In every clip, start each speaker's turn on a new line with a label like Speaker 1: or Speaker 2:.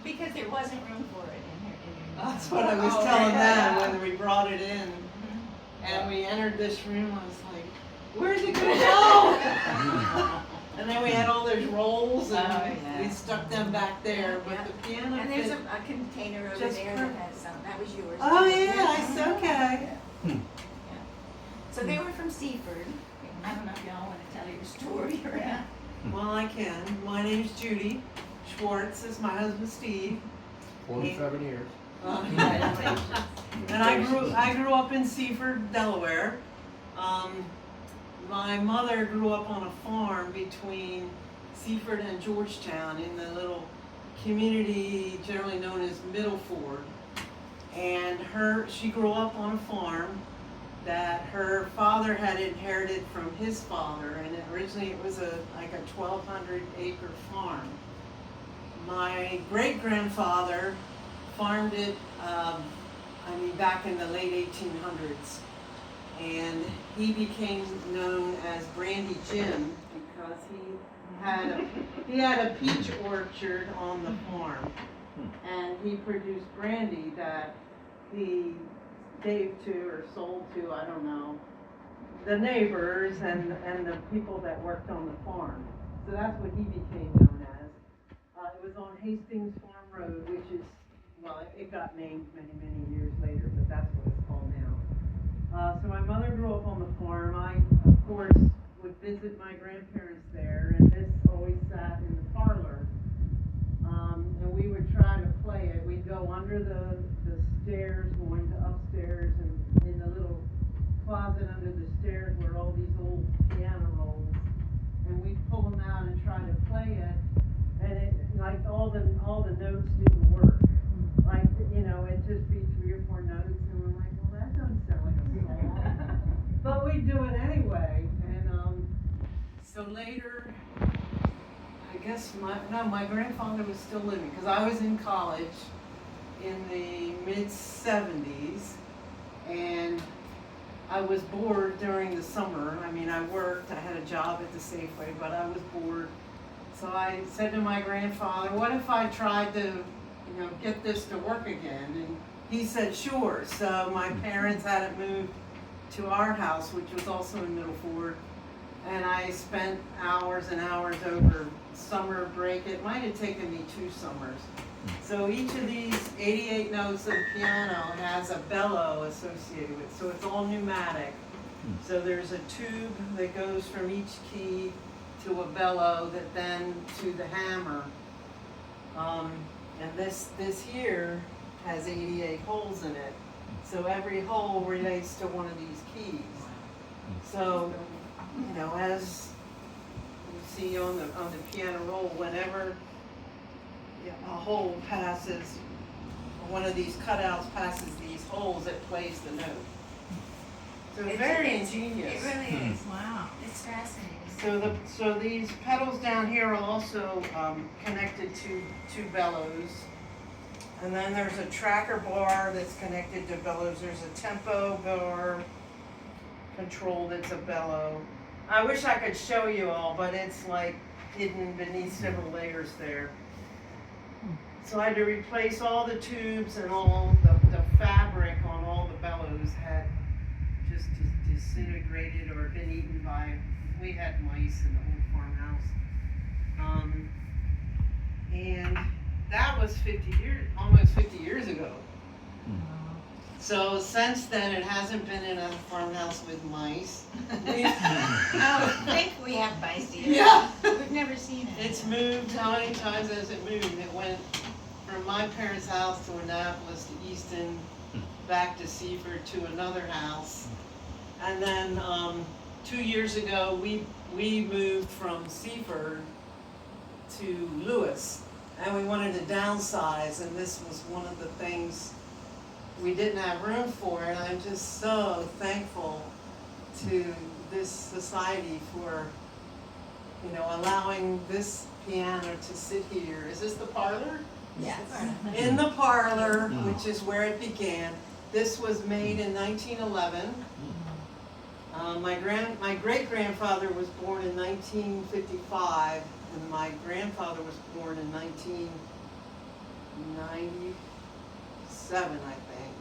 Speaker 1: Because there wasn't room for it in here.
Speaker 2: That's what I was telling them when we brought it in. And we entered this room, I was like, where's it gonna go? And then we had all those rolls and we stuck them back there, but the piano
Speaker 1: And there's
Speaker 2: fit
Speaker 1: a container over
Speaker 2: just
Speaker 1: there that has some, that was yours.
Speaker 2: Oh yeah, it's okay.
Speaker 1: So they were from Seaford. I don't know if y'all want to tell your story or not.
Speaker 2: Well, I can. My name's Judy Schwartz. This is my husband Steve.
Speaker 3: 47 years.
Speaker 2: And I grew up in Seaford, Delaware. My mother grew up on a farm between Seaford and Georgetown in the little community generally known as Middleford. And she grew up on a farm that her father had inherited from his father, and originally it was like a 1,200 acre farm. My great grandfather farmed it, back in the late 1800s, and he became known as Brandy Jim because he had a peach orchard on the farm, and he produced brandy that he gave to or sold to, I don't know, the neighbors and the people that worked on the farm. So that's what he became known as. It was on Hastings Farm Road, which is, well, it got named many, many years later, but that's what it's called now. So my mother grew up on the farm. I, of course, would visit my grandparents there, and this always sat in the parlor. And we would try to play it. We'd go under the stairs, going to upstairs, and in the little closet under the stairs were all these old piano rolls. And we'd pull them out and try to play it. And it, like all the notes didn't work. Like, it'd just be 3 or 4 notes, and we're like, well, that doesn't sound like a song. But we'd do it anyway. And so later, I guess my grandfather was still living, because I was in college in the mid-70s, and I was bored during the summer. I worked, I had a job at the Safeway, but I was bored. So I said to my grandfather, what if I tried to, get this to work again? And he said, sure. So my parents had it moved to our house, which was also in Middleford, and I spent hours and hours over summer break. It might have taken me 2 summers. So each of these 88 notes of the piano has a bellow associated with it. So it's all pneumatic. So there's a tube that goes from each key to a bellow that then to the hammer. And this here has 88 holes in it. So every hole relates to one of these keys. So, as you see on the piano roll, whenever a hole passes, one of these cutouts passes these holes, it plays the note. So very ingenious.
Speaker 1: It really is. Wow. It's fascinating.
Speaker 2: So these pedals down here are also connected to 2 bellows. And then there's a tracker bar that's connected to bellows. There's a tempo bar control that's a bellow. I wish I could show you all, but it's like hidden beneath several layers there. So I had to replace all the tubes, and all the fabric on all the bellows had just disintegrated or been eaten by, we had mice in the old farmhouse. And that was almost 50 years ago. So since then, it hasn't been in a farmhouse with mice.
Speaker 1: I think we have mice here.
Speaker 2: Yeah.
Speaker 1: We've never seen it.
Speaker 2: It's moved. How many times has it moved? It went from my parents' house to Annapolis to Easton, back to Seaford to another house. And then 2 years ago, we moved from Seaford to Lewis, and we wanted to downsize, and this was one of the things we didn't have room for, and I'm just so thankful to this society for, allowing this piano to sit here. Is this the parlor?
Speaker 1: Yes.
Speaker 2: In the parlor, which is where it began. This was made in 1911. My great-grandfather was born in 1955, and my grandfather was born in 1997, I think.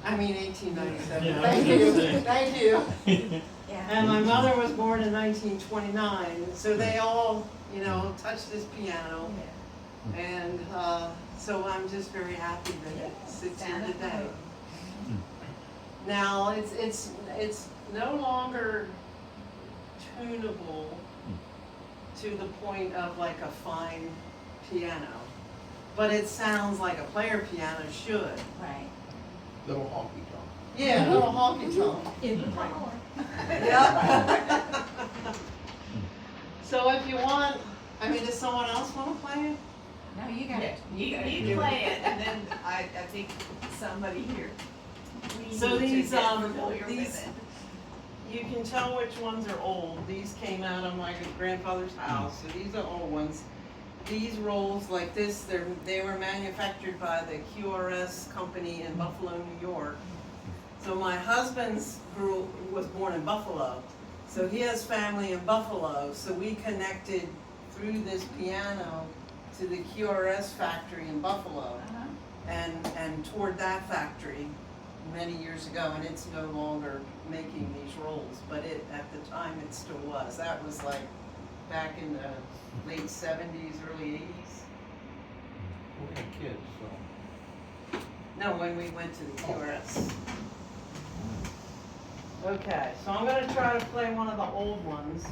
Speaker 2: I mean 1897.
Speaker 4: Yeah,
Speaker 2: Thank
Speaker 4: I was
Speaker 2: you,
Speaker 4: gonna say.
Speaker 2: thank you.
Speaker 1: Yeah.
Speaker 2: And my mother was born in 1929, so they all, you know, touched this piano. And so I'm just very happy that it sits here today. Now, it's no longer tunable to the point of like a fine piano, but it sounds like a player piano should.
Speaker 1: Right.
Speaker 3: Little honky tonk.
Speaker 2: Yeah, a little honky tonk.
Speaker 1: In the parlor.
Speaker 2: Yeah. So if you want, I mean, does someone else want to play it?
Speaker 1: No, you got it.
Speaker 5: You play it, and then I think somebody here. we
Speaker 2: So
Speaker 5: need to
Speaker 2: these,
Speaker 5: get familiar with
Speaker 2: these-
Speaker 5: it.
Speaker 2: You can tell which ones are old. These came out of my grandfather's house, so these are old ones. These rolls like this, they were manufactured by the QRS company in Buffalo, New York. So my husband's was born in Buffalo, so he has family in Buffalo. So we connected through this piano to the QRS factory in Buffalo, and toured that factory many years ago, and it's no longer making these rolls, but at the time it still was. That was like back in the late 70s, early 80s.
Speaker 3: We had kids, so.
Speaker 2: No, when we went to the QRS. Okay, so I'm gonna try to play one of the old ones.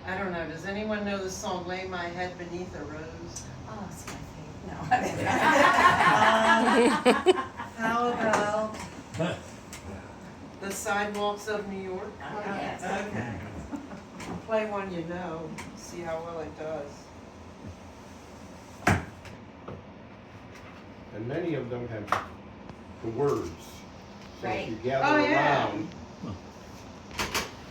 Speaker 2: I don't know, does anyone know the song Lay My Head Beneath a Rose?
Speaker 1: Oh, it's my favorite. No.
Speaker 2: How about The Sidewalks of New York?
Speaker 1: Oh, yes.
Speaker 2: Okay. Play one you know, see how well it does.
Speaker 3: And many of them have the words. So
Speaker 1: Right.
Speaker 3: if you gather
Speaker 2: Oh, yeah.
Speaker 3: around,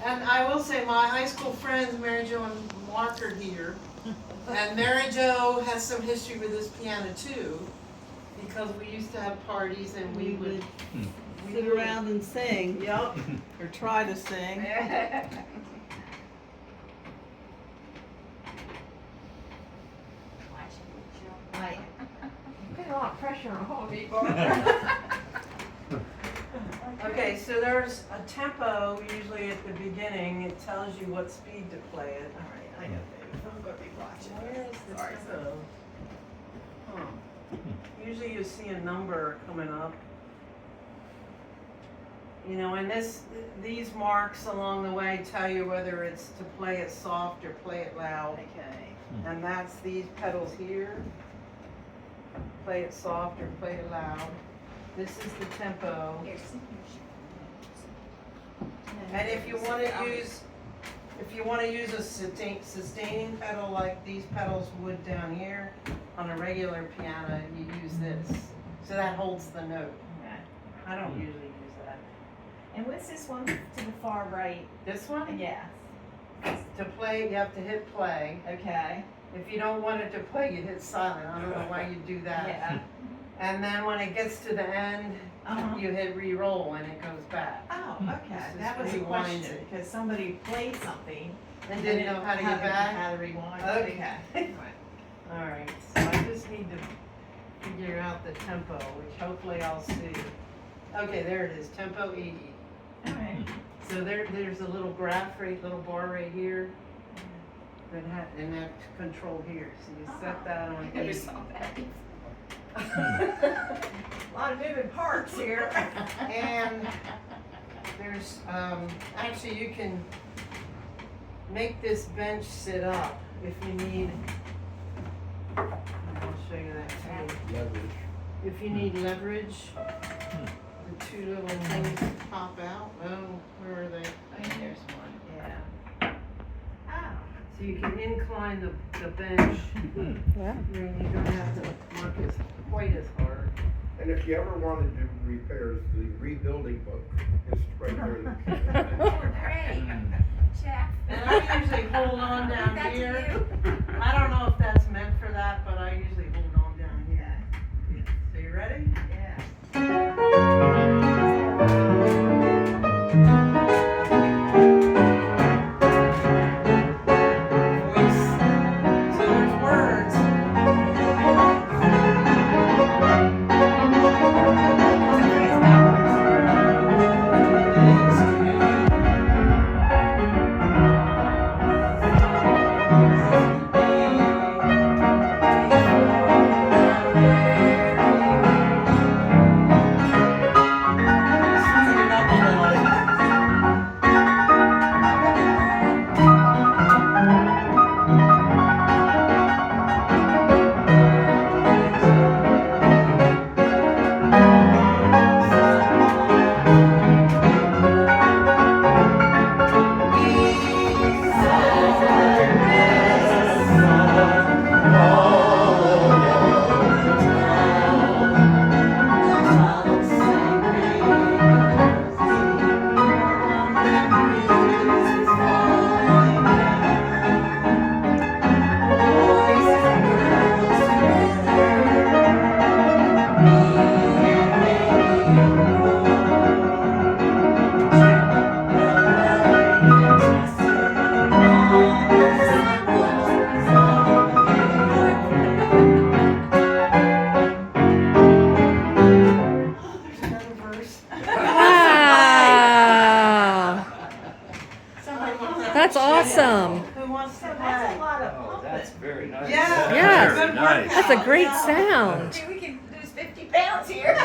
Speaker 2: And I will say, my high school friends, Mary Jo and Mark, are here. And Mary Jo has some history with this piano too, because we used to have parties and we would
Speaker 5: Sit around and sing,
Speaker 2: Yep.
Speaker 5: or try to sing.
Speaker 1: Right.
Speaker 5: Put a lot of pressure on me,
Speaker 2: Okay, so there's a tempo usually at the beginning. It tells you what speed to play it.
Speaker 5: All right, I know, Dave. I'm gonna be watching.
Speaker 2: Where is the
Speaker 5: Sorry,
Speaker 2: tempo? Huh. Usually you see a number coming up. You know, and these marks along the way tell you whether it's to play it soft or play it loud.
Speaker 5: Okay.
Speaker 2: And that's these pedals here. Play it soft or play it loud. This is the tempo.
Speaker 1: Here's.
Speaker 2: And if you want to use a sustaining pedal like these pedals would down here on a regular piano, you use this. So that holds the note.
Speaker 5: Okay.
Speaker 2: I don't usually use that.
Speaker 5: And what's this one to the far right?
Speaker 2: This one,
Speaker 5: Yeah,
Speaker 2: to play, you have to hit play.
Speaker 5: okay.
Speaker 2: If you don't want it to play, you hit silent. I don't know why you do that.
Speaker 5: Yeah.
Speaker 2: And then when it gets to the end,
Speaker 5: Uh-huh.
Speaker 2: you hit re-roll and it goes back.
Speaker 5: Oh, okay,
Speaker 2: This is
Speaker 5: that was a
Speaker 2: rewind
Speaker 5: question,
Speaker 2: it.
Speaker 5: because somebody played something.
Speaker 2: And didn't know how to get back?
Speaker 5: How to rewind.
Speaker 2: Okay. All right, so I just need to figure out the tempo, which hopefully I'll see. Okay, there it is, tempo 80.
Speaker 5: All right.
Speaker 2: So there's a little graph rate, little bar right here, and that control here. So you set that on
Speaker 1: Never
Speaker 2: 80.
Speaker 1: saw that before.
Speaker 5: A lot of moving parts here.
Speaker 2: And there's, actually you can make this bench sit up if you need, I'll show you that too.
Speaker 3: leverage.
Speaker 2: If you need leverage, the two little things pop out. Oh, where are they?
Speaker 5: Oh, yeah, there's one, yeah. Oh.
Speaker 2: So you can incline the bench.
Speaker 6: Yeah.
Speaker 2: Then you don't have to work quite as hard.
Speaker 3: And if you ever want to do repairs, the rebuilding book is right there.
Speaker 1: Oh, great. Jeff.
Speaker 2: And I usually hold on down
Speaker 1: That's
Speaker 2: here.
Speaker 1: you.
Speaker 2: I don't know if that's meant for that, but I usually hold on down here. So you ready?
Speaker 5: Yeah.
Speaker 4: That's awesome.
Speaker 2: Who wants to
Speaker 5: So that's a
Speaker 2: play?
Speaker 5: lot of
Speaker 6: Oh,
Speaker 5: pumping.
Speaker 6: that's very nice.
Speaker 2: Yeah.
Speaker 4: Yes.
Speaker 2: Good
Speaker 6: Very nice.
Speaker 2: workout.
Speaker 4: That's a great
Speaker 2: Yeah.
Speaker 4: sound.
Speaker 1: Maybe we can lose 50 pounds here.